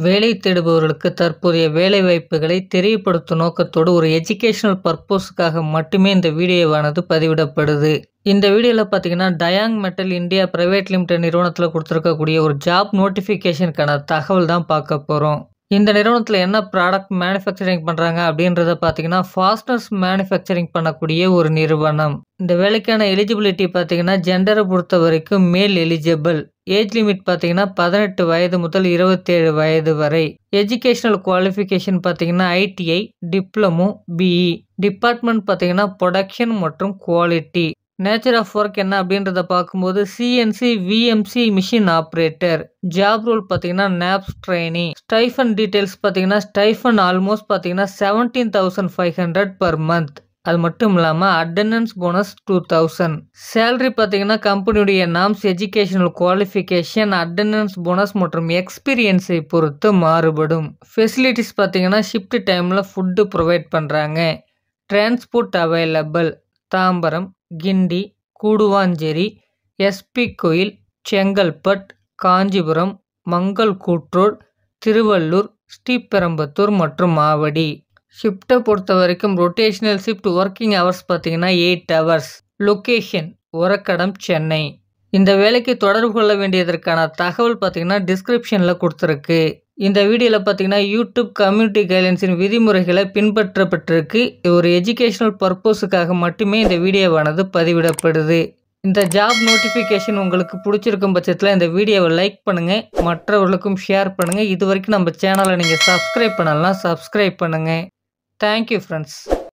வேலை தேடுபவர்களுக்கு தற்போதைய வேலைவாய்ப்புகளை தெரியப்படுத்தும் நோக்கத்தோடு ஒரு எஜுகேஷனல் பர்பஸ்க்காக மட்டுமே இந்த வீடியோவானது பதிவிடப்படுது. இந்த வீடியோவில் பார்த்தீங்கன்னா de Jong metal India private limited நிறுவனத்தில் கொடுத்துருக்கக்கூடிய ஒரு ஜாப் நோட்டிஃபிகேஷனுக்கான தகவல் தான் பார்க்க போகிறோம். இந்த நிறுவனத்தில் என்ன ப்ராடக்ட் மேனுஃபேக்சரிங் பண்ணுறாங்க அப்படின்றத பார்த்தீங்கன்னா ஃபாஸ்ட்னர்ஸ் மேனுஃபேக்சரிங் பண்ணக்கூடிய ஒரு நிறுவனம். இந்த வேலைக்கான எலிஜிபிலிட்டி பார்த்தீங்கன்னா ஜெண்டரை பொறுத்த வரைக்கும் மேல் எலிஜிபிள். ஏஜ் லிமிட் பார்த்தீங்கன்னா 18 வயது முதல் 27 வயது வரை. எஜுகேஷனல் குவாலிஃபிகேஷன் பார்த்தீங்கன்னா ஐடிஐ, டிப்ளமோ, பிஇ. டிபார்ட்மெண்ட் பார்த்தீங்கன்னா ப்ரொடக்ஷன் மற்றும் குவாலிட்டி. நேச்சர் ஆஃப் ஒர்க் என்ன அப்படின்றத பார்க்கும்போது CNC, VMC machine operator. Job role பார்த்தீங்கன்னா நேப்ஸ் ட்ரெயினி. ஸ்டைஃபன் டீடைல்ஸ் பார்த்தீங்கன்னா ஸ்டைஃபன் ஆல்மோஸ்ட் பார்த்தீங்கன்னா 17,500 per month. அது மட்டும் இல்லாமல் அட்டெண்டன்ஸ் போனஸ் 2000. சேலரி பார்த்தீங்கன்னா கம்பெனியுடைய norms, educational qualification, attendance bonus மற்றும் எக்ஸ்பீரியன்ஸை பொறுத்து மாறுபடும். ஃபெசிலிட்டிஸ் பார்த்தீங்கன்னா ஷிஃப்ட் டைமில் ஃபுட்டு ப்ரொவைட் பண்ணுறாங்க. Transport available. Tambaram, Guindy, Guduvanchery, SP Koil, Chengalpattu, Kanchipuram, மங்கல்கூட்ரோட், Tiruvallur, Sriperumbudur மற்றும் ஆவடி. ஷிஃப்ட்டை பொறுத்த வரைக்கும் ரொட்டேஷனல் ஷிஃப்ட். ஒர்க்கிங் ஹவர்ஸ் பார்த்தீங்கன்னா 8 hours. லொக்கேஷன் ஒரக்கடம், சென்னை. இந்த வேலைக்கு தொடர்பு கொள்ள வேண்டியதற்கான தகவல் பார்த்தீங்கன்னா டிஸ்கிரிப்ஷனில் கொடுத்துருக்கு. இந்த வீடியோவில் பார்த்தீங்கன்னா யூடியூப் கம்யூனிட்டி கைட்லைன்ஸின் விதிமுறைகளை பின்பற்றப்பட்டிருக்கு. ஒரு எஜுகேஷனல் பர்பஸுக்காக மட்டுமே இந்த வீடியோவானது பதிவிடப்படுது. இந்த ஜாப் நோட்டிஃபிகேஷன் உங்களுக்கு பிடிச்சிருக்கும் பட்சத்தில் இந்த வீடியோவை லைக் பண்ணுங்கள், மற்றவர்களுக்கும் ஷேர் பண்ணுங்கள். இது வரைக்கும் நம்ம சேனலை நீங்கள் சப்ஸ்கிரைப் பண்ணலாம், சப்ஸ்கிரைப் பண்ணுங்கள். Thank you friends.